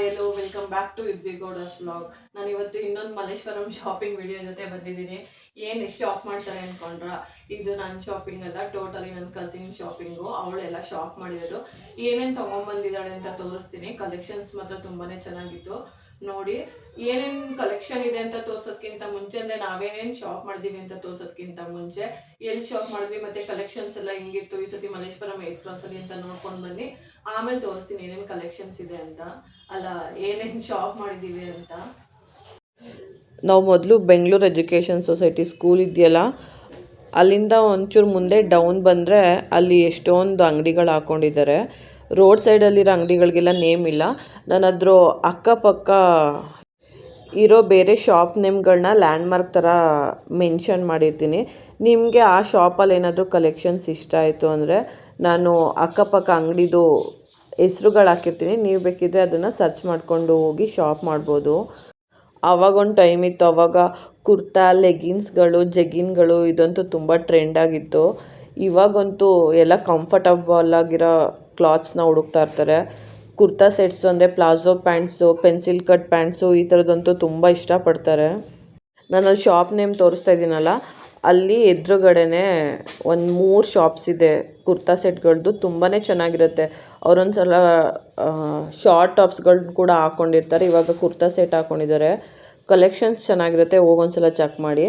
Yellow welcome back to Gowda's vlog. ನಾನು ಇವತ್ತು ಇನ್ನೊಂದು ಮಲ್ಲೇಶ್ವರಂ ಶಾಪಿಂಗ್ ವಿಡಿಯೋ ಜೊತೆ ಬಂದಿದ್ದೀನಿ. ಏನು ಶಾಪ್ ಮಾಡ್ತಾರೆ ಅಂದ್ಕೊಂಡ್ರ, ಇದು ನನ್ನ ಶಾಪಿಂಗ್ ಅಲ್ಲ, ಟೋಟಲಿ ನನ್ನ ಕಸಿನ್ ಶಾಪಿಂಗು. ಅವಳೆಲ್ಲ ಶಾಪ್ ಮಾಡಿರೋದು. ಏನೇನು ತೊಗೊಂಬಂದಿದ್ದಾಳೆ ಅಂತ ತೋರಿಸ್ತೀನಿ. ಕಲೆಕ್ಷನ್ಸ್ ಮಾತ್ರ ತುಂಬಾ ಚೆನ್ನಾಗಿತ್ತು ನೋಡಿ. ಏನೇನು ಕಲೆಕ್ಷನ್ ಇದೆ ಅಂತ ತೋರ್ಸೋದ್ಕಿಂತ ಮುಂಚೆ, ಅಂದರೆ ನಾವೇನೇನು ಶಾಪ್ ಮಾಡಿದೀವಿ ಅಂತ ತೋರ್ಸೋದ್ಕಿಂತ ಮುಂಚೆ ಎಲ್ಲಿ ಶಾಪ್ ಮಾಡಿದ್ವಿ ಮತ್ತು ಕಲೆಕ್ಷನ್ಸ್ ಎಲ್ಲ ಹಿಂಗಿತ್ತು ಈ ಸತಿ ಮಲ್ಲೇಶ್ವರಂ 8th ಕ್ರಾಸಲ್ಲಿ ಅಂತ ನೋಡ್ಕೊಂಡು ಬನ್ನಿ. ಆಮೇಲೆ ತೋರಿಸ್ತೀನಿ ಏನೇನು ಕಲೆಕ್ಷನ್ಸ್ ಇದೆ ಅಂತ, ಅಲ್ಲ ಏನೇನು ಶಾಪ್ ಮಾಡಿದ್ದೀವಿ ಅಂತ. ನಾವು ಮೊದಲು ಬೆಂಗಳೂರು ಎಜುಕೇಷನ್ ಸೊಸೈಟಿ ಸ್ಕೂಲ್ ಇದೆಯಲ್ಲ, ಅಲ್ಲಿಂದ ಒಂಚೂರು ಮುಂದೆ ಡೌನ್ ಬಂದರೆ ಅಲ್ಲಿ ಎಷ್ಟೊಂದು ಅಂಗಡಿಗಳು ಹಾಕ್ಕೊಂಡಿದ್ದಾರೆ. ರೋಡ್ ಸೈಡಲ್ಲಿರೋ ಅಂಗಡಿಗಳಿಗೆಲ್ಲ ನೇಮ್ ಇಲ್ಲ. ನಾನು ಅದ್ರ ಅಕ್ಕಪಕ್ಕ ಇರೋ ಬೇರೆ ಶಾಪ್ ನೇಮ್ಗಳನ್ನ ಲ್ಯಾಂಡ್ಮಾರ್ಕ್ ಥರ ಮೆನ್ಷನ್ ಮಾಡಿರ್ತೀನಿ. ನಿಮಗೆ ಆ ಶಾಪಲ್ಲಿ ಏನಾದರೂ ಕಲೆಕ್ಷನ್ಸ್ ಇಷ್ಟ ಆಯಿತು ಅಂದರೆ ನಾನು ಅಕ್ಕಪಕ್ಕ ಅಂಗಡಿದು ಹೆಸ್ರುಗಳು ಹಾಕಿರ್ತೀನಿ. ನೀವು ಬೇಕಿದ್ದರೆ ಅದನ್ನು ಸರ್ಚ್ ಮಾಡಿಕೊಂಡು ಹೋಗಿ ಶಾಪ್ ಮಾಡ್ಬೋದು. ಆವಾಗೊಂದು ಟೈಮ್ ಇತ್ತು, ಆವಾಗ ಕುರ್ತಾ, ಲೆಗಿನ್ಸ್ಗಳು, ಜೆಗಿನ್ಗಳು ಇದಂತೂ ತುಂಬ ಟ್ರೆಂಡ್ ಆಗಿತ್ತು. ಇವಾಗಂತೂ ಎಲ್ಲ ಕಂಫರ್ಟಬಲ್ ಆಗಿರೋ ಕ್ಲಾತ್ಸ್ನ ಹುಡುಕ್ತಾ ಇರ್ತಾರೆ. ಕುರ್ತಾ ಸೆಟ್ಸು ಅಂದರೆ palazzo pants, pencil cut pants ಈ ಥರದಂತೂ ತುಂಬ ಇಷ್ಟಪಡ್ತಾರೆ. ನಾನು ಅಲ್ಲಿ ಶಾಪ್ ನೇಮ್ ತೋರಿಸ್ತಾ ಇದ್ದೀನಲ್ಲ, ಅಲ್ಲಿ ಎದುರುಗಡೆನೇ ಒಂದು 3 ಶಾಪ್ಸ್ ಇದೆ ಕುರ್ತಾ ಸೆಟ್ಗಳದ್ದು. ತುಂಬಾ ಚೆನ್ನಾಗಿರುತ್ತೆ. ಅವರೊಂದು ಸಲ ಶಾರ್ಟ್ ಟಾಪ್ಸ್ಗಳನ್ನ ಕೂಡ ಹಾಕ್ಕೊಂಡಿರ್ತಾರೆ. ಇವಾಗ ಕುರ್ತಾ ಸೆಟ್ ಹಾಕ್ಕೊಂಡಿದ್ದಾರೆ. ಕಲೆಕ್ಷನ್ಸ್ ಚೆನ್ನಾಗಿರುತ್ತೆ, ಹೋಗೊಂದ್ಸಲ ಚೆಕ್ ಮಾಡಿ.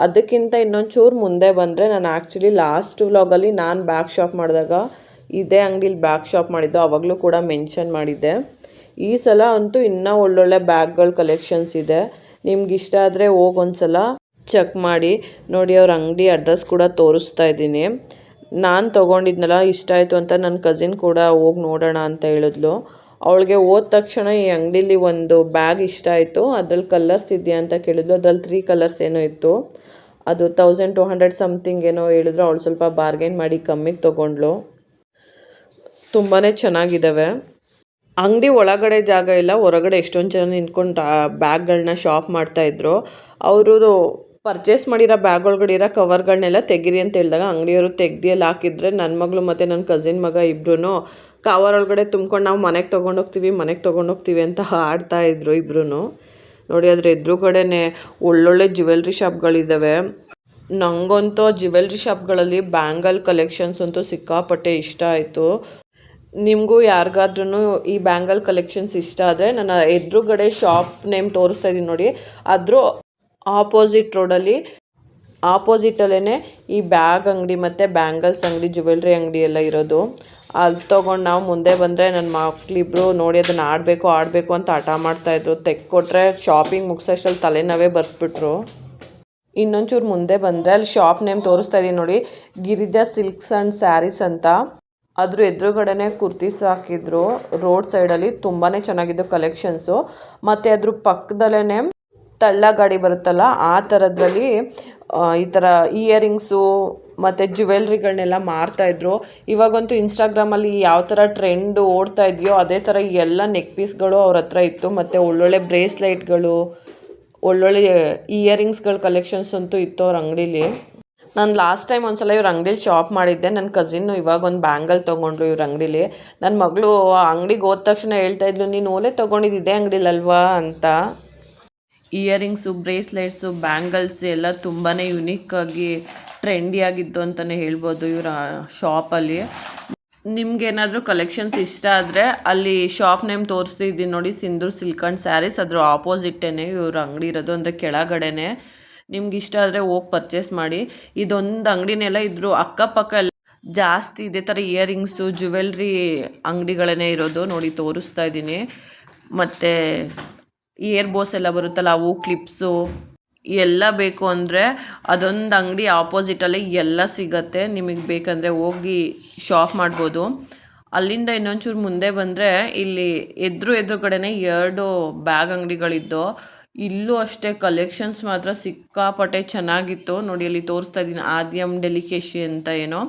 ಅದಕ್ಕಿಂತ ಇನ್ನೊಂದು ಚೂರು ಮುಂದೆ ಬಂದರೆ, ನಾನು ಆ್ಯಕ್ಚುಲಿ ಲಾಸ್ಟ್ ವ್ಲಾಗಲ್ಲಿ ನಾನು ಬ್ಯಾಗ್ ಶಾಪ್ ಮಾಡಿದಾಗ ಇದೇ ಅಂಗಡಿಲಿ ಬ್ಯಾಗ್ ಶಾಪ್ ಮಾಡಿದ್ದು, ಆವಾಗಲೂ ಕೂಡ ಮೆನ್ಷನ್ ಮಾಡಿದ್ದೆ. ಈ ಸಲ ಅಂತೂ ಇನ್ನೂ ಒಳ್ಳೊಳ್ಳೆ ಬ್ಯಾಗ್ಗಳ ಕಲೆಕ್ಷನ್ಸ್ ಇದೆ. ನಿಮ್ಗೆ ಇಷ್ಟ ಆದರೆ ಹೋಗೊಂದ್ಸಲ ಚೆಕ್ ಮಾಡಿ ನೋಡಿ. ಅವ್ರ ಅಂಗಡಿ ಅಡ್ರೆಸ್ ಕೂಡ ತೋರಿಸ್ತಾ ಇದ್ದೀನಿ. ನಾನು ತೊಗೊಂಡಿದ್ನಲ್ಲ, ಇಷ್ಟ ಆಯಿತು ಅಂತ ನನ್ನ ಕಸಿನ್ ಕೂಡ ಹೋಗಿ ನೋಡೋಣ ಅಂತ ಹೇಳಿದ್ಲು. ಅವಳಿಗೆ ಹೋದ ತಕ್ಷಣ ಈ ಅಂಗಡೀಲಿ ಒಂದು ಬ್ಯಾಗ್ ಇಷ್ಟ ಆಯಿತು, ಅದ್ರಲ್ಲಿ ಕಲರ್ಸ್ ಇದೆಯಾ ಅಂತ ಕೇಳಿದ್ಲು. ಅದ್ರಲ್ಲಿ 3 ಕಲರ್ಸ್ ಏನೋ ಇತ್ತು. ಅದು 1200 ಸಮಥಿಂಗ್ ಏನೋ ಹೇಳಿದ್ರು. ಅವಳು ಸ್ವಲ್ಪ ಬಾರ್ಗೇನ್ ಮಾಡಿ ಕಮ್ಮಿಗೆ ತೊಗೊಂಡ್ಳು. ತುಂಬಾ ಚೆನ್ನಾಗಿದ್ದಾವೆ. ಅಂಗಡಿ ಒಳಗಡೆ ಜಾಗ ಇಲ್ಲ, ಹೊರಗಡೆ ಎಷ್ಟೊಂದು ಜನ ನಿಂತ್ಕೊಂಡು ಬ್ಯಾಗ್ಗಳನ್ನ ಶಾಪ್ ಮಾಡ್ತಾಯಿದ್ರು. ಅವರು ಪರ್ಚೇಸ್ ಮಾಡಿರೋ ಬ್ಯಾಗ್ ಒಳಗಡೆ ಇರೋ ಕವರ್ಗಳನ್ನೆಲ್ಲ ತೆಗೀರಿ ಅಂತ ಹೇಳಿದಾಗ ಅಂಗಡಿಯವರು ತೆಗ್ದಿಯಲ್ಲಿ ಹಾಕಿದ್ರೆ, ನನ್ನ ಮಗಳು ಮತ್ತು ನನ್ನ ಕಸಿನ್ ಮಗ ಇಬ್ಬರೂ ಕವರ್ ಒಳಗಡೆ ತುಂಬ್ಕೊಂಡು ನಾವು ಮನೆಗೆ ತೊಗೊಂಡೋಗ್ತೀವಿ ಅಂತ ಆಡ್ತಾಯಿದ್ರು ಇಬ್ಬರೂ ನೋಡಿ. ಅದ್ರ ಎದುರುಗಡೆನೆ ಒಳ್ಳೊಳ್ಳೆ ಜ್ಯುವೆಲ್ರಿ ಶಾಪ್ಗಳಿದ್ದಾವೆ. ನನಗಂತೂ ಜ್ಯುವೆಲ್ರಿ ಶಾಪ್ಗಳಲ್ಲಿ ಬ್ಯಾಂಗಲ್ ಕಲೆಕ್ಷನ್ಸ್ ಅಂತೂ ಸಿಕ್ಕಾಪಟ್ಟೆ ಇಷ್ಟ ಆಯಿತು. ನಿಮಗೂ ಯಾರಿಗಾದ್ರೂ ಈ ಬ್ಯಾಂಗಲ್ ಕಲೆಕ್ಷನ್ಸ್ ಇಷ್ಟ ಆದರೆ ನನ್ನ ಎದುರುಗಡೆ ಶಾಪ್ ನೇಮ್ ತೋರಿಸ್ತಾ ಇದ್ದೀನಿ ನೋಡಿ, ಅದ್ರ ಆಪೋಸಿಟ್ ರೋಡಲ್ಲಿ ಆಪೋಸಿಟಲ್ಲೇ ಈ ಬ್ಯಾಗ್ ಅಂಗಡಿ ಮತ್ತು ಬ್ಯಾಂಗಲ್ಸ್ ಅಂಗಡಿ, ಜ್ಯುವೆಲ್ರಿ ಅಂಗಡಿ ಎಲ್ಲ ಇರೋದು. ಅಲ್ಲಿ ತೊಗೊಂಡು ನಾವು ಮುಂದೆ ಬಂದರೆ ನನ್ನ ಮಕ್ಕಳಿಬ್ರು ನೋಡಿ ಅದನ್ನು ಆಡಬೇಕು ಅಂತ ಹಠ ಮಾಡ್ತಾಯಿದ್ರು. ತೆಕ್ಕೊಟ್ರೆ ಶಾಪಿಂಗ್ ಮುಗಿಸೋಷ್ಟರಲ್ಲಿ ತಲೆನೋವೇ ಬರ್ಸ್ಬಿಟ್ರು. ಇನ್ನೊಂಚೂರು ಮುಂದೆ ಬಂದರೆ ಅಲ್ಲಿ ಶಾಪ್ ನೇಮ್ ತೋರಿಸ್ತಾ ಇದ್ದೀನಿ ನೋಡಿ, ಗಿರಿಜಾ ಸಿಲ್ಕ್ಸ್ ಆ್ಯಂಡ್ ಸ್ಯಾರೀಸ್ ಅಂತ. ಅದ್ರ ಎದುರುಗಡೆನೆ ಕುರ್ತೀಸ್ ಹಾಕಿದ್ರು ರೋಡ್ ಸೈಡಲ್ಲಿ. ತುಂಬಾ ಚೆನ್ನಾಗಿದ್ದು ಕಲೆಕ್ಷನ್ಸು. ಮತ್ತು ಅದ್ರ ಪಕ್ಕದಲ್ಲೇ ತಳ್ಳ ಗಾಡಿ ಬರುತ್ತಲ್ಲ, ಆ ಥರದ್ರಲ್ಲಿ ಈ ಥರ ಇಯರಿಂಗ್ಸು ಮತ್ತು ಜ್ಯುವೆಲ್ರಿಗಳನ್ನೆಲ್ಲ ಮಾರ್ತಾಯಿದ್ರು. ಇವಾಗಂತೂ ಇನ್ಸ್ಟಾಗ್ರಾಮಲ್ಲಿ ಯಾವ ಥರ ಟ್ರೆಂಡ್ ಓಡ್ತಾ ಇದೆಯೋ ಅದೇ ಥರ ಎಲ್ಲ ನೆಕ್ ಪೀಸ್ಗಳು ಅವ್ರ ಹತ್ರ ಇತ್ತು. ಮತ್ತು ಒಳ್ಳೊಳ್ಳೆ ಬ್ರೇಸ್ಲೈಟ್ಗಳು, ಒಳ್ಳೊಳ್ಳೆ ಇಯರಿಂಗ್ಸ್ಗಳ ಕಲೆಕ್ಷನ್ಸ್ ಅಂತೂ ಇತ್ತು ಅವ್ರ ಅಂಗಡೀಲಿ. ನಾನು ಲಾಸ್ಟ್ ಟೈಮ್ ಒಂದ್ಸಲ ಇವ್ರ ಅಂಗಡೀಲಿ ಶಾಪ್ ಮಾಡಿದ್ದೆ. ನನ್ನ ಕಸಿನ್ನು ಇವಾಗ ಒಂದು ಬ್ಯಾಂಗಲ್ ತೊಗೊಂಡ್ರು ಇವ್ರ ಅಂಗಡೀಲಿ. ನನ್ನ ಮಗಳು ಅಂಗಡಿಗೆ ಹೋದ ತಕ್ಷಣ ಹೇಳ್ತಾಯಿದ್ಲು, ನೀನು ಓಲೆ ತೊಗೊಂಡಿದ್ದು ಇದೇ ಅಂಗಡಿಲಲ್ವಾ ಅಂತ. ಇಯರಿಂಗ್ಸು, ಬ್ರೇಸ್ಲೆಟ್ಸು, ಬ್ಯಾಂಗಲ್ಸ್ ಎಲ್ಲ ತುಂಬಾ ಯುನೀಕಾಗಿ ಟ್ರೆಂಡಿಯಾಗಿತ್ತು ಅಂತಲೇ ಹೇಳ್ಬೋದು ಇವ್ರ ಶಾಪಲ್ಲಿ. ನಿಮ್ಗೇನಾದರೂ ಕಲೆಕ್ಷನ್ಸ್ ಇಷ್ಟ ಆದರೆ ಅಲ್ಲಿ ಶಾಪ್ ನೇಮ್ ತೋರಿಸ್ತಿದ್ದೀನಿ ನೋಡಿ, ಸಿಂಧೂರ್ ಸಿಲ್ಕ್ ಆ್ಯಂಡ್ ಸ್ಯಾರೀಸ್. ಅದ್ರ ಆಪೋಸಿಟ್ಟೇ ಇವ್ರ ಅಂಗಡಿ ಇರೋದು, ಅಂದರೆ ಕೆಳಗಡೆನೆ. ನಿಮ್ಗೆ ಇಷ್ಟ ಆದರೆ ಹೋಗಿ ಪರ್ಚೇಸ್ ಮಾಡಿ. ಇದೊಂದು ಅಂಗಡಿನೆಲ್ಲ ಇದ್ರ ಅಕ್ಕಪಕ್ಕ ಎಲ್ಲ ಜಾಸ್ತಿ ಇದೇ ಥರ ಇಯರಿಂಗ್ಸು, ಜ್ಯುವೆಲ್ರಿ ಅಂಗಡಿಗಳೇ ಇರೋದು ನೋಡಿ, ತೋರಿಸ್ತಾ ಇದ್ದೀನಿ. ಮತ್ತು ಇಯರ್ ಬೋಸ್ ಎಲ್ಲ ಬರುತ್ತಲ್ಲ, ಅವು ಕ್ಲಿಪ್ಸು ಎಲ್ಲ ಬೇಕು ಅಂದರೆ ಅದೊಂದು ಅಂಗಡಿ ಆಪೋಸಿಟಲ್ಲಿ ಎಲ್ಲ ಸಿಗತ್ತೆ. ನಿಮಗೆ ಬೇಕಂದರೆ ಹೋಗಿ ಶಾಪ್ ಮಾಡ್ಬೋದು. ಅಲ್ಲಿಂದ ಇನ್ನೊಂಚೂರು ಮುಂದೆ ಬಂದರೆ ಇಲ್ಲಿ ಎದುರುಗಡೆನೇ 2 ಬ್ಯಾಗ್ ಅಂಗಡಿಗಳಿದ್ದು. ಇಲ್ಲೂ ಅಷ್ಟೇ ಕಲೆಕ್ಷನ್ಸ್ ಮಾತ್ರ ಸಿಕ್ಕಾಪಟ್ಟೆ ಚೆನ್ನಾಗಿತ್ತು ನೋಡಿ. ಅಲ್ಲಿ ತೋರಿಸ್ತಾ ಇದ್ದೀನಿ, ಆದ್ಯಮ್ ಡೆಲಿಕೇಶಿ ಅಂತ ಏನೋ.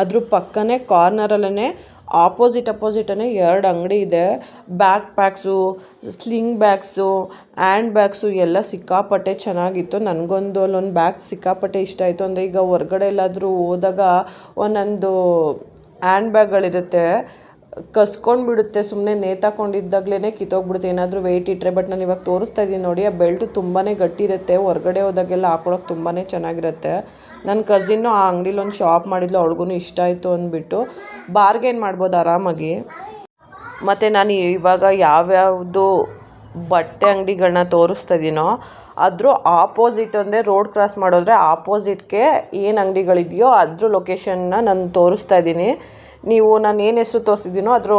ಅದ್ರ ಪಕ್ಕನೇ ಕಾರ್ನರಲ್ಲೇ ಅಪೋಸಿಟನೇ 2 ಅಂಗಡಿ ಇದೆ. Back packs, sling bags, hand bags ಎಲ್ಲ ಸಿಕ್ಕಾಪಟ್ಟೆ ಚೆನ್ನಾಗಿತ್ತು. ನನಗೊಂದು ಅಲ್ಲೊಂದು ಬ್ಯಾಗ್ ಸಿಕ್ಕಾಪಟ್ಟೆ ಇಷ್ಟ ಆಯಿತು. ಅಂದರೆ ಈಗ ಹೊರ್ಗಡೆ ಎಲ್ಲಾದರೂ ಹೋದಾಗ ಒಂದೊಂದು ಹ್ಯಾಂಡ್ ಬ್ಯಾಗ್ಗಳಿರುತ್ತೆ, ಕಸ್ಕೊಂಡ್ಬಿಡುತ್ತೆ, ಸುಮ್ಮನೆ ನೇತಾಕೊಂಡಿದ್ದಾಗಲೇ ಕಿತ್ತೋಗ್ಬಿಡುತ್ತೆ ಏನಾದರೂ ವೆಯ್ಟ್ ಇಟ್ಟರೆ. ಬಟ್ ನಾನು ಇವಾಗ ತೋರಿಸ್ತಾ ಇದ್ದೀನಿ ನೋಡಿ, ಆ ಬೆಲ್ಟು ತುಂಬಾ ಗಟ್ಟಿ ಇರುತ್ತೆ, ಹೊರಗಡೆ ಹೋದಾಗೆಲ್ಲ ಹಾಕೊಳಕ್ಕೆ ತುಂಬಾ ಚೆನ್ನಾಗಿರುತ್ತೆ. ನನ್ನ ಕಸಿನ್ನು ಆ ಅಂಗಡಿಲಿ ಒಂದು ಶಾಪ್ ಮಾಡಿದ್ಲು, ಅವ್ಳಿಗೂ ಇಷ್ಟ ಆಯಿತು ಅಂದ್ಬಿಟ್ಟು. ಬಾರ್ಗೇನ್ ಮಾಡ್ಬೋದು ಆರಾಮಾಗಿ. ಮತ್ತು ನಾನು ಇವಾಗ ಯಾವ್ಯಾವುದು ಬಟ್ಟೆ ಅಂಗಡಿಗಳನ್ನ ತೋರಿಸ್ತಾ ಇದ್ದೀನೋ ಅದ್ರ ಆಪೋಸಿಟ್ ಅಂದರೆ ರೋಡ್ ಕ್ರಾಸ್ ಮಾಡೋದ್ರೆ ಆಪೋಸಿಟ್ಗೆ ಏನು ಅಂಗಡಿಗಳಿದೆಯೋ ಅದ್ರ ಲೊಕೇಶನ್ನ ನಾನು ತೋರಿಸ್ತಾ ಇದ್ದೀನಿ. ನೀವು ನಾನು ಏನು ಹೆಸರು ತೋರಿಸಿದ್ದೀನೋ ಅದ್ರ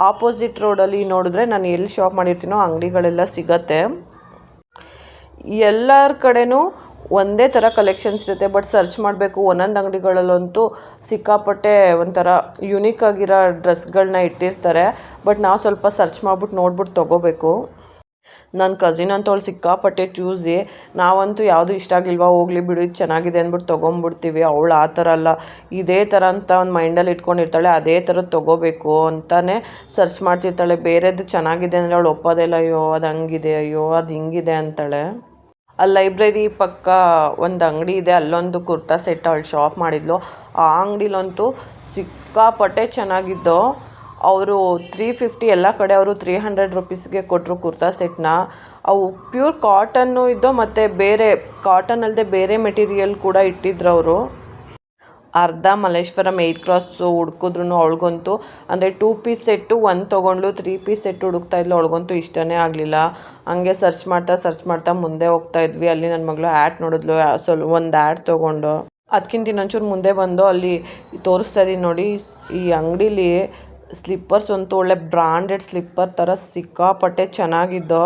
ಆಪೋಸಿಟ್ ರೋಡಲ್ಲಿ ನೋಡಿದ್ರೆ ನಾನು ಎಲ್ಲಿ ಶಾಪ್ ಮಾಡಿರ್ತೀನೋ ಅಂಗಡಿಗಳೆಲ್ಲ ಸಿಗತ್ತೆ. ಎಲ್ಲರ ಕಡೆನೂ ಒಂದೇ ಥರ ಕಲೆಕ್ಷನ್ಸ್ ಇರುತ್ತೆ, ಬಟ್ ಸರ್ಚ್ ಮಾಡಬೇಕು. ಒಂದೊಂದು ಅಂಗಡಿಗಳಲ್ಲಂತೂ ಸಿಕ್ಕಾಪಟ್ಟೆ ಒಂಥರ ಯುನೀಕ್ ಆಗಿರೋ ಡ್ರೆಸ್ಗಳನ್ನ ಇಟ್ಟಿರ್ತಾರೆ, ಬಟ್ ನಾವು ಸ್ವಲ್ಪ ಸರ್ಚ್ ಮಾಡ್ಬಿಟ್ಟು ನೋಡ್ಬಿಟ್ಟು ತೊಗೋಬೇಕು. ನನ್ನ ಕಸಿನ್ ಅಂತವಳು ಸಿಕ್ಕಾಪಟ್ಟೆ ಚೂಸಿ, ನಾವಂತೂ ಯಾವುದು ಇಷ್ಟ ಆಗಿಲ್ವಾ ಹೋಗ್ಲಿ ಬಿಡು ಇದು ಚೆನ್ನಾಗಿದೆ ಅಂದ್ಬಿಟ್ಟು ತೊಗೊಂಬಿಡ್ತೀವಿ. ಅವಳು ಆ ಥರ ಅಲ್ಲ, ಇದೇ ಥರ ಅಂತ ಒಂದು ಮೈಂಡಲ್ಲಿ ಇಟ್ಕೊಂಡಿರ್ತಾಳೆ, ಅದೇ ಥರದ್ದು ತೊಗೋಬೇಕು ಅಂತಲೇ ಸರ್ಚ್ ಮಾಡ್ತಿರ್ತಾಳೆ. ಬೇರೆದು ಚೆನ್ನಾಗಿದೆ ಅಂದರೆ ಅವಳು ಒಪ್ಪೋದೇ ಇಲ್ಲ, ಅಯ್ಯೋ ಅದು ಹಂಗಿದೆ, ಅಯ್ಯೋ ಅದು ಹಿಂಗಿದೆ ಅಂತಾಳೆ. ಅಲ್ಲಿ ಲೈಬ್ರರಿ ಪಕ್ಕ ಒಂದು ಅಂಗಡಿ ಇದೆ, ಅಲ್ಲೊಂದು ಕುರ್ತಾ ಸೆಟ್ ಅವಳು ಶಾಪ್ ಮಾಡಿದ್ಲು. ಆ ಅಂಗಡಿಲಂತೂ ಸಿಕ್ಕಾಪಟ್ಟೆ ಚೆನ್ನಾಗಿದ್ದು. ಅವರು 350 ಎಲ್ಲ ಕಡೆ ಅವರು 300 ರುಪೀಸ್ಗೆ ಕೊಟ್ಟರು ಕುರ್ತಾ ಸೆಟ್ನ. ಅವು ಪ್ಯೂರ್ ಕಾಟನ್ನು ಇದ್ದೋ, ಮತ್ತು ಬೇರೆ ಕಾಟನ್ ಅಲ್ಲದೆ ಬೇರೆ ಮೆಟೀರಿಯಲ್ ಕೂಡ ಇಟ್ಟಿದ್ರು ಅವರು. ಅರ್ಧ ಮಲ್ಲೇಶ್ವರಂ 8 ಕ್ರಾಸು ಹುಡ್ಕಿದ್ರು ಅವಳಿಗಂತೂ. ಅಂದರೆ 2 ಪೀಸ್ ಸೆಟ್ಟು ಒಂದು ತೊಗೊಂಡ್ಲು, 3 ಪೀಸ್ ಸೆಟ್ ಹುಡುಕ್ತಾ ಇದ್ಲು. ಅವಳಿಗಂತೂ ಇಷ್ಟನೇ ಆಗಲಿಲ್ಲ. ಹಂಗೆ ಸರ್ಚ್ ಮಾಡ್ತಾ ಮುಂದೆ ಹೋಗ್ತಾ ಇದ್ವಿ. ಅಲ್ಲಿ ನನ್ನ ಮಗಳು ಆ್ಯಡ್ ನೋಡಿದ್ಲು, ಒಂದು ಆ್ಯಡ್ ತೊಗೊಂಡು ಅದಕ್ಕಿಂತ ಇನ್ನೊಂಚೂರು ಮುಂದೆ ಬಂದು ಅಲ್ಲಿ ತೋರಿಸ್ತಾ ಇದ್ದೀನಿ ನೋಡಿ, ಈ ಅಂಗಡೀಲಿ ಸ್ಲಿಪ್ಪರ್ಸ್ ಅಂತೂ ಒಳ್ಳೆ ಬ್ರಾಂಡೆಡ್ ಸ್ಲಿಪ್ಪರ್ ಥರ ಸಿಕ್ಕಾಪಟ್ಟೆ ಚೆನ್ನಾಗಿದ್ದೋ.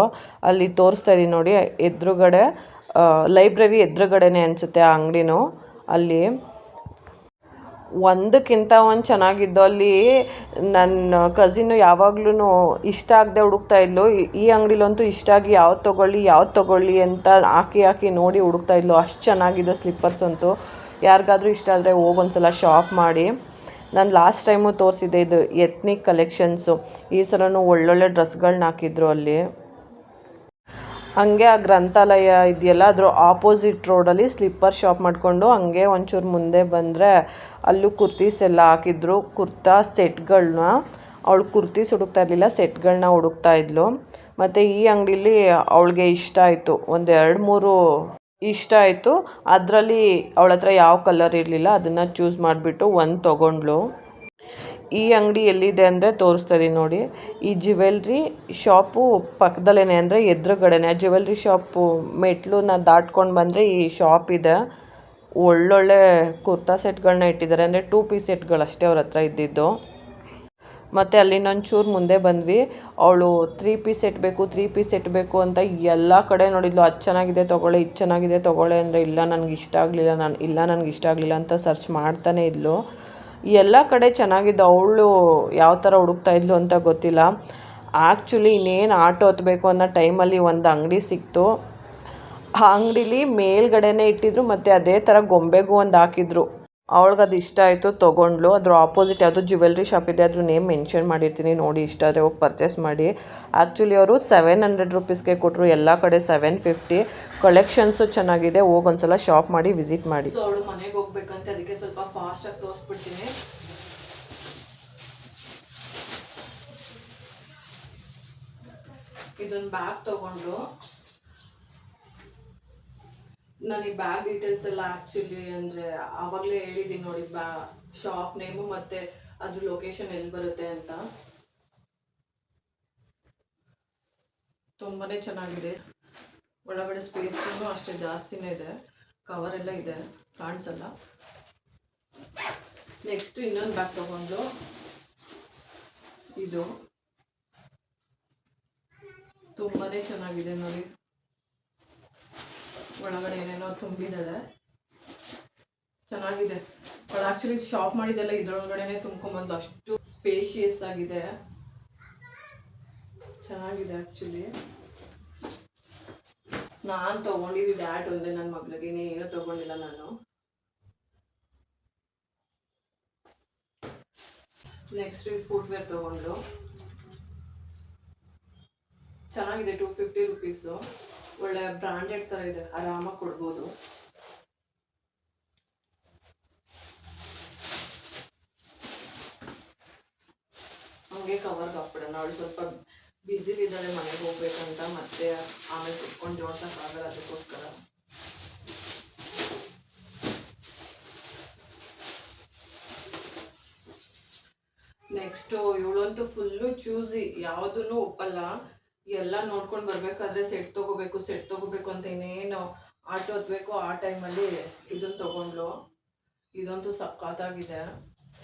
ಅಲ್ಲಿ ತೋರಿಸ್ತಾ ಇದ್ದೀನಿ ನೋಡಿ, ಎದುರುಗಡೆ ಲೈಬ್ರರಿ ಎದುರುಗಡೆನೇ ಅನಿಸುತ್ತೆ ಆ ಅಂಗಡಿನೂ. ಅಲ್ಲಿ ಒಂದಕ್ಕಿಂತ ಒಂದು ಚೆನ್ನಾಗಿದ್ದು. ಅಲ್ಲಿ ನನ್ನ ಕಸಿನ್ನು ಯಾವಾಗ್ಲೂ ಇಷ್ಟ ಆಗದೆ ಹುಡುಕ್ತಾ ಇದ್ಲು. ಈ ಅಂಗಡಿಲಂತೂ ಇಷ್ಟ ಆಗಿ ಯಾವ್ದು ತೊಗೊಳ್ಳಿ ಅಂತ ಹಾಕಿ ನೋಡಿ ಹುಡುಕ್ತಾ ಇದ್ಲು. ಅಷ್ಟು ಚೆನ್ನಾಗಿದ್ದು ಸ್ಲಿಪ್ಪರ್ಸ್ ಅಂತೂ. ಯಾರಿಗಾದ್ರೂ ಇಷ್ಟ ಆದರೆ ಹೋಗೊಂದ್ಸಲ ಶಾಪ್ ಮಾಡಿ. ನಾನು ಲಾಸ್ಟ್ ಟೈಮು ತೋರಿಸಿದ್ದೆ ಇದು ಎತ್ನಿಕ್ ಕಲೆಕ್ಷನ್ಸು. ಈ ಸಲನೂ ಒಳ್ಳೊಳ್ಳೆ ಡ್ರೆಸ್ಗಳನ್ನ ಹಾಕಿದ್ರು ಅಲ್ಲಿ. ಹಂಗೆ ಆ ಗ್ರಂಥಾಲಯ ಇದೆಯಲ್ಲ ಅದ್ರ ಆಪೋಸಿಟ್ ರೋಡಲ್ಲಿ ಸ್ಲಿಪ್ಪರ್ ಶಾಪ್ ಮಾಡಿಕೊಂಡು ಹಂಗೆ ಒಂಚೂರು ಮುಂದೆ ಬಂದರೆ ಅಲ್ಲೂ ಕುರ್ತೀಸ್ ಎಲ್ಲ ಹಾಕಿದ್ರು. ಕುರ್ತಾ ಸೆಟ್ಗಳನ್ನ, ಅವಳು ಕುರ್ತೀಸ್ ಹುಡುಕ್ತಾ ಇರಲಿಲ್ಲ, ಸೆಟ್ಗಳನ್ನ ಹುಡುಕ್ತಾ ಇದ್ಲು. ಮತ್ತು ಈ ಅಂಗಡೀಲಿ ಅವಳಿಗೆ ಇಷ್ಟ ಆಯಿತು, ಒಂದು 2-3 ಇಷ್ಟ ಆಯಿತು. ಅದರಲ್ಲಿ ಅವಳ ಹತ್ರ ಯಾವ ಕಲರ್ ಇರಲಿಲ್ಲ, ಅದನ್ನು ಚೂಸ್ ಮಾಡಿಬಿಟ್ಟು ಒಂದು ತೊಗೊಂಡ್ಳು. ಈ ಅಂಗಡಿ ಎಲ್ಲಿದೆ ಅಂದರೆ ತೋರಿಸ್ತಾ ಇದೀನಿ ನೋಡಿ. ಈ ಜ್ಯುವೆಲ್ರಿ ಶಾಪು ಪಕ್ಕದಲ್ಲೇ, ಅಂದರೆ ಎದುರುಗಡೆನೆ. ಜ್ಯುವೆಲ್ರಿ ಶಾಪು ಮೆಟ್ಲನ್ನ ದಾಟ್ಕೊಂಡು ಬಂದರೆ ಈ ಶಾಪ್ ಇದೆ. ಒಳ್ಳೊಳ್ಳೆ ಕುರ್ತಾ ಸೆಟ್ಗಳನ್ನ ಇಟ್ಟಿದ್ದಾರೆ, ಅಂದರೆ 2 ಪೀಸ್ ಸೆಟ್ಗಳಷ್ಟೇ ಅವ್ರ ಹತ್ರ ಇದ್ದಿದ್ದು. ಮತ್ತು ಅಲ್ಲಿನೊಂಚೂರು ಮುಂದೆ ಬಂದ್ವಿ. ಅವಳು 3 ಪೀಸ್ ಸೆಟ್ ಬೇಕು ಅಂತ ಎಲ್ಲ ಕಡೆ ನೋಡಿದ್ಲು. ಅದು ಚೆನ್ನಾಗಿದೆ ತೊಗೊಳ್ಳೆ, ಇದು ಚೆನ್ನಾಗಿದೆ ತೊಗೊಳ್ಳೆ ಅಂದರೆ ಇಲ್ಲ ನನಗೆ ಇಷ್ಟ ಆಗಲಿಲ್ಲ ಅಂತ ಸರ್ಚ್ ಮಾಡ್ತಾನೆ ಇದ್ಲು. ಎಲ್ಲ ಕಡೆ ಚೆನ್ನಾಗಿದ್ದು. ಅವಳು ಯಾವ ಥರ ಹುಡುಕ್ತಾ ಇದ್ಲು ಅಂತ ಗೊತ್ತಿಲ್ಲ. ಆ್ಯಕ್ಚುಲಿ ಇನ್ನೇನು ಆಟೋ ಹತ್ತಬೇಕು ಅನ್ನೋ ಟೈಮಲ್ಲಿ ಒಂದು ಅಂಗಡಿ ಸಿಕ್ತು. ಆ ಅಂಗಡೀಲಿ ಮೇಲ್ಗಡೆನೇ ಇಟ್ಟಿದ್ರು, ಮತ್ತು ಅದೇ ಥರ ಗೊಂಬೆಗೂ ಒಂದು ಹಾಕಿದ್ರು. ಅವಳಿಗದು ಇಷ್ಟ ಆಯಿತು, ತೊಗೊಂಡ್ಳು. ಅದ್ರ ಆಪೋಸಿಟ್ ಯಾವುದೋ ಜ್ಯುವೆಲ್ರಿ ಶಾಪ್ ಇದೆ, ಅದ್ರ ನೇಮ್ ಮೆನ್ಷನ್ ಮಾಡಿರ್ತೀನಿ, ನೋಡಿ ಇಷ್ಟ ಆದರೆ ಹೋಗಿ ಪರ್ಚೇಸ್ ಮಾಡಿ. ಆ್ಯಕ್ಚುಲಿ ಅವರು 700 ರುಪೀಸ್ಗೆ ಕೊಟ್ಟರು, ಎಲ್ಲ ಕಡೆ 750. ಕಲೆಕ್ಷನ್ಸು ಚೆನ್ನಾಗಿದೆ, ಹೋಗೊಂದ್ಸಲ ಶಾಪ್ ಮಾಡಿ ವಿಸಿಟ್ ಮಾಡಿ. ಸೊ ಅವಳು ಮನೆಗೆ ಹೋಗ್ಬೇಕಂತ ಅದಕ್ಕೆ ಸ್ವಲ್ಪ ಫಾಸ್ಟಾಗಿ ತೋರಿಸ್ಬಿಡ್ತೀನಿ. ಇದೊಂದು ಬ್ಯಾಗ್ ತೊಗೊಂಡು, ನಾನು ಈ ಬ್ಯಾಗ್ ಡೀಟೇಲ್ಸ್ ಎಲ್ಲ ಆ್ಯಕ್ಚುಲಿ ಅಂದರೆ ಆವಾಗಲೇ ಹೇಳಿದ್ದೀನಿ ನೋಡಿ, ಶಾಪ್ ನೇಮು ಮತ್ತು ಅದ್ರ ಲೊಕೇಶನ್ ಎಲ್ಲಿ ಬರುತ್ತೆ ಅಂತ. ತುಂಬಾ ಚೆನ್ನಾಗಿದೆ. ಒಳಗಡೆ ಸ್ಪೇಸೂ ಅಷ್ಟೇ ಜಾಸ್ತಿನೇ ಇದೆ, ಕವರ್ ಎಲ್ಲ ಇದೆ, ಕಾಣಿಸಲ್ಲ. ನೆಕ್ಸ್ಟು ಇನ್ನೊಂದು ಬ್ಯಾಗ್ ತೊಗೊಂಡು, ಇದು ತುಂಬಾ ಚೆನ್ನಾಗಿದೆ ನೋಡಿ. ಒಳಗಡೆ ಏನೇನೋ ತುಂಬಿದ್ದಾಳೆ, ಚೆನ್ನಾಗಿದೆ. ಅವಳು ಆ್ಯಕ್ಚುಲಿ ಶಾಪ್ ಮಾಡಿದ್ದೆಲ್ಲ ಇದ್ರೊಳಗಡೆನೆ ತುಂಬ್ಕೊಂಬಂದು, ಅಷ್ಟು ಸ್ಪೇಷಿಯಸ್ ಆಗಿದೆ, ಚೆನ್ನಾಗಿದೆ. ಆ್ಯಕ್ಚುಲಿ ನಾನು ತೊಗೊಂಡಿದ್ದು ದ್ಯಾಟ್ ಒಂದೇ ನನ್ನ ಮಗಳಿಗೆ, ಇನ್ನೇನು ತೊಗೊಂಡಿಲ್ಲ ನಾನು. ನೆಕ್ಸ್ಟ್ ಈ ಫುಟ್ವೇರ್ ತೊಗೊಂಡು, ಚೆನ್ನಾಗಿದೆ. 250 ರುಪೀಸು, ಒಳ್ಳೆ ಬ್ರಾಂಡೆಡ್ ಥರ ಇದೆ, ಆರಾಮಾಗಿ ಕೊಡ್ಬೋದು. ಹಂಗೆ ಕವರ್ಗೆ ಹಾಕ್ಬಿಡೋಣ. ಅವಳು ಸ್ವಲ್ಪ ಬ್ಯುಸಿಲಿದ್ದಾಳೆ ಮನೆಗೆ ಹೋಗ್ಬೇಕಂತ, ಮತ್ತೆ ಆಮೇಲೆ ಕುತ್ಕೊಂಡು ಜೋಡ್ಸೋಕ್ಕಾಗಲ್ಲ, ಅದಕ್ಕೋಸ್ಕರ. ನೆಕ್ಸ್ಟು ಇವಳಂತೂ ಫುಲ್ಲು ಚೂಸಿ, ಯಾವುದೂ ಒಪ್ಪಲ್ಲ. ಎಲ್ಲ ನೋಡ್ಕೊಂಡು ಬರಬೇಕಾದ್ರೆ ಸೆಟ್ ತೊಗೋಬೇಕು ಅಂತ ಇನ್ನೇನು ಆಟೋ ಹೊತ್ಬೇಕು. ಆ ಟೈಮಲ್ಲಿ ಇದನ್ನು ತೊಗೊಂಡ್ಲು. ಇದಂತೂ ಸಖತ್ತಾಗಿದೆ.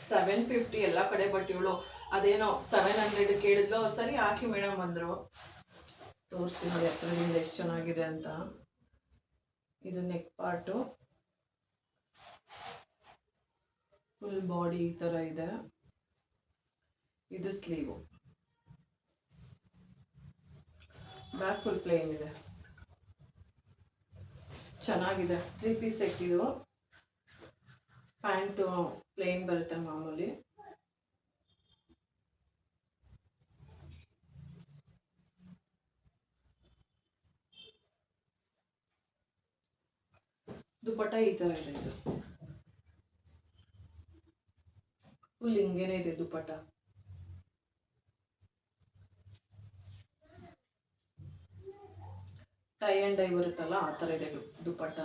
750 ಎಲ್ಲ ಕಡೆ, ಬಟ್ ಇವಳು ಅದೇನೋ 700 ಕೇಳಿದ್ಲು. ಸರಿ ಹಾಕಿ ಮೇಡಮ್ ಅಂದರು. ತೋರಿಸ್ತೀನಿ ನೋಡಿ ಹತ್ರದಿಂದ ಎಷ್ಟು ಚೆನ್ನಾಗಿದೆ ಅಂತ. ಇದು ನೆಕ್ ಪಾರ್ಟು, ಫುಲ್ ಬಾಡಿ ಈ ಥರ ಇದೆ. ಇದು ಸ್ಲೀವು, ಬ್ಯಾಕ್ ಫುಲ್ ಪ್ಲೇನ್ ಇದೆ. ಚೆನ್ನಾಗಿದೆ. 3 ಪೀಸ್ ಸೆಟ್ ಇದು. ಪ್ಯಾಂಟು ಪ್ಲೇನ್ ಬರುತ್ತೆ ಮಾಮೂಲಿ. ದುಪಟ್ಟ ಈ ಥರ ಇದೆ. ಇದು ಫುಲ್ ಹಿಂಗೇನೆ ಇದೆ ದುಪಟ್ಟ. ಟೈ ಆ್ಯಂಡ್ ಡೈ ಬರುತ್ತಲ್ಲ ಆ ಥರ ಇದೆ ದುಪಟ್ಟ.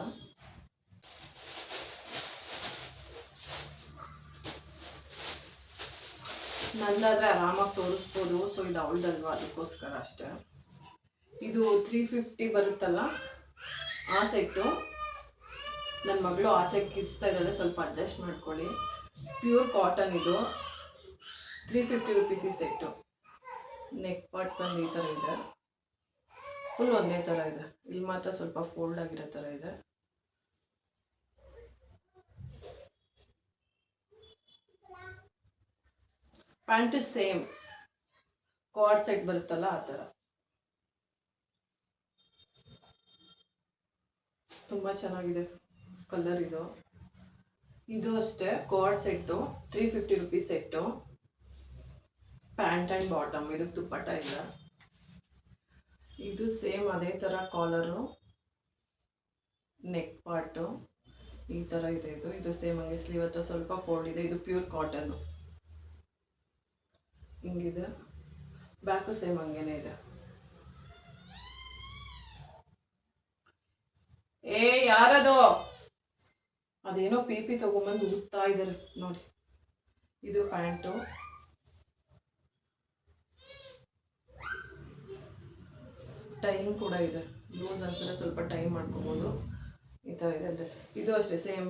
ನಂದಾದರೆ ಆರಾಮಾಗಿ ತೋರಿಸ್ಬೋದು. ಸೊ ಇದು ಅವಳದಲ್ವ, ಅದಕ್ಕೋಸ್ಕರ ಅಷ್ಟೇ. ಇದು 350 ಬರುತ್ತಲ್ಲ ಆ ಸೆಟ್ಟು. ನನ್ನ ಮಗಳು ಆಚೆ ಕಿಸ್ತಾ ಇದ್ದಾಳೆ, ಸ್ವಲ್ಪ ಅಡ್ಜಸ್ಟ್ ಮಾಡ್ಕೊಳ್ಳಿ. ಪ್ಯೂರ್ ಕಾಟನ್ ಇದು. 350 ರುಪೀಸ್ ಈ ಸೆಟ್ಟು. ನೆಕ್ ಪಾರ್ಟ್ ಬಂದು ಈ ಥರ ಇದೆ. ಫುಲ್ ಒಂದೇ ಥರ ಇದೆ. ಇಲ್ಲಿ ಮಾತ್ರ ಸ್ವಲ್ಪ ಫೋಲ್ಡ್ ಆಗಿರೋ ಥರ ಇದೆ. ಪ್ಯಾಂಟು ಸೇಮ್ ಕಾರ್ಡ್ ಸೆಟ್ ಬರುತ್ತಲ್ಲ ಆ ಥರ. ತುಂಬ ಚೆನ್ನಾಗಿದೆ ಕಲರ್ ಇದು. ಇದು ಅಷ್ಟೇ card set, 350 rupees set. Pant and bottom, ಇದಕ್ಕೆ ದುಪ್ಪಟ್ಟ ಇಲ್ಲ. ಇದು ಸೇಮ್ ಅದೇ ಥರ ಕಾಲರು, ನೆಕ್ ಪಾರ್ಟು ಈ ಥರ ಇದೆ. ಇದು ಸೇಮ್ ಹಂಗೆ ಸ್ಲೀವ್ ಹತ್ರ ಸ್ವಲ್ಪ ಫೋಲ್ಡ್ ಇದೆ. ಇದು ಪ್ಯೂರ್ ಕಾಟನ್ನು ಹಿಂಗಿದೆ. ಬ್ಯಾಕು ಸೇಮ್ ಹಂಗೇನೆ ಇದೆ. ಯಾರದು ಅದೇನೋ ಪಿ ತಗೊಂಬಂದು ಊದ್ತಾ ಇದ್ದಾರೆ ನೋಡಿ. ಇದು ಪ್ಯಾಂಟು, ಟೈಮ್ ಕೂಡ ಇದೆ. ಲೂಸ್ ಅನ್ಸಿದ್ರೆ ಸ್ವಲ್ಪ ಟೈಮ್ ಮಾಡ್ಕೋಬೋದು. ಈ ಥರ ಇದೆ ಅಂದರೆ ಇದು ಅಷ್ಟೇ ಸೇಮ್.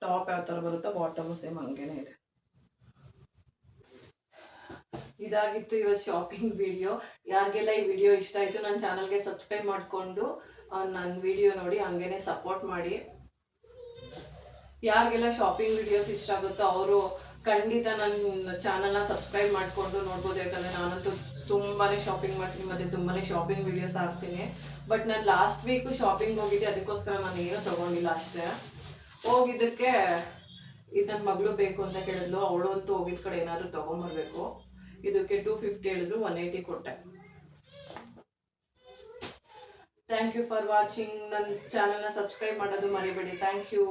ಟಾಪ್ ಯಾವ ಥರ ಬರುತ್ತೋ ಬಾಟಮು ಸೇಮ್ ಹಂಗೇನೆ ಇದೆ. ಇದಾಗಿತ್ತು ಇವತ್ತು ಶಾಪಿಂಗ್ ವಿಡಿಯೋ. ಯಾರಿಗೆಲ್ಲ ಈ ವಿಡಿಯೋ ಇಷ್ಟ ಆಯಿತು ನನ್ನ ಚಾನಲ್ಗೆ ಸಬ್ಸ್ಕ್ರೈಬ್ ಮಾಡಿಕೊಂಡು ನನ್ನ ವಿಡಿಯೋ ನೋಡಿ ಹಂಗೇನೆ ಸಪೋರ್ಟ್ ಮಾಡಿ. ಯಾರಿಗೆಲ್ಲ ಶಾಪಿಂಗ್ ವಿಡಿಯೋಸ್ ಇಷ್ಟ ಆಗುತ್ತೋ ಅವರು ಖಂಡಿತ ನನ್ನ ಚಾನಲ್ನ ಸಬ್ಸ್ಕ್ರೈಬ್ ಮಾಡಿಕೊಂಡು ನೋಡ್ಬೋದು. ಯಾಕಂದರೆ ನಾನಂತೂ ತುಂಬಾ ಶಾಪಿಂಗ್ ಮಾಡ್ತೀನಿ ಮತ್ತು ತುಂಬಾ ಶಾಪಿಂಗ್ ವಿಡಿಯೋಸ್ ಹಾಕ್ತೀನಿ. ಬಟ್ ನಾನು ಲಾಸ್ಟ್ ವೀಕು ಶಾಪಿಂಗ್ ಹೋಗಿದ್ದೆ, ಅದಕ್ಕೋಸ್ಕರ ನಾನು ಏನೂ ತೊಗೊಂಡಿಲ್ಲ ಅಷ್ಟೇ. ಹೋಗಿದ್ದಕ್ಕೆ ಇದು ನನ್ನ ಮಗಳು ಬೇಕು ಅಂತ ಕೇಳಿದ್ಲು. ಅವಳು ಅಂತೂ ಹೋಗಿದ್ದ ಕಡೆ ಏನಾದರೂ ತೊಗೊಂಬರ್ಬೇಕು. ಇದಕ್ಕೆ 250 ಹೇಳಿದ್ರು, 180 ಕೊಟ್ಟೆ. Thank you for watching. ನನ್ನ ಚಾನಲ್ನ ಸಬ್ಸ್ಕ್ರೈಬ್ ಮಾಡೋದು ಮರಿಬೇಡಿ. Thank you.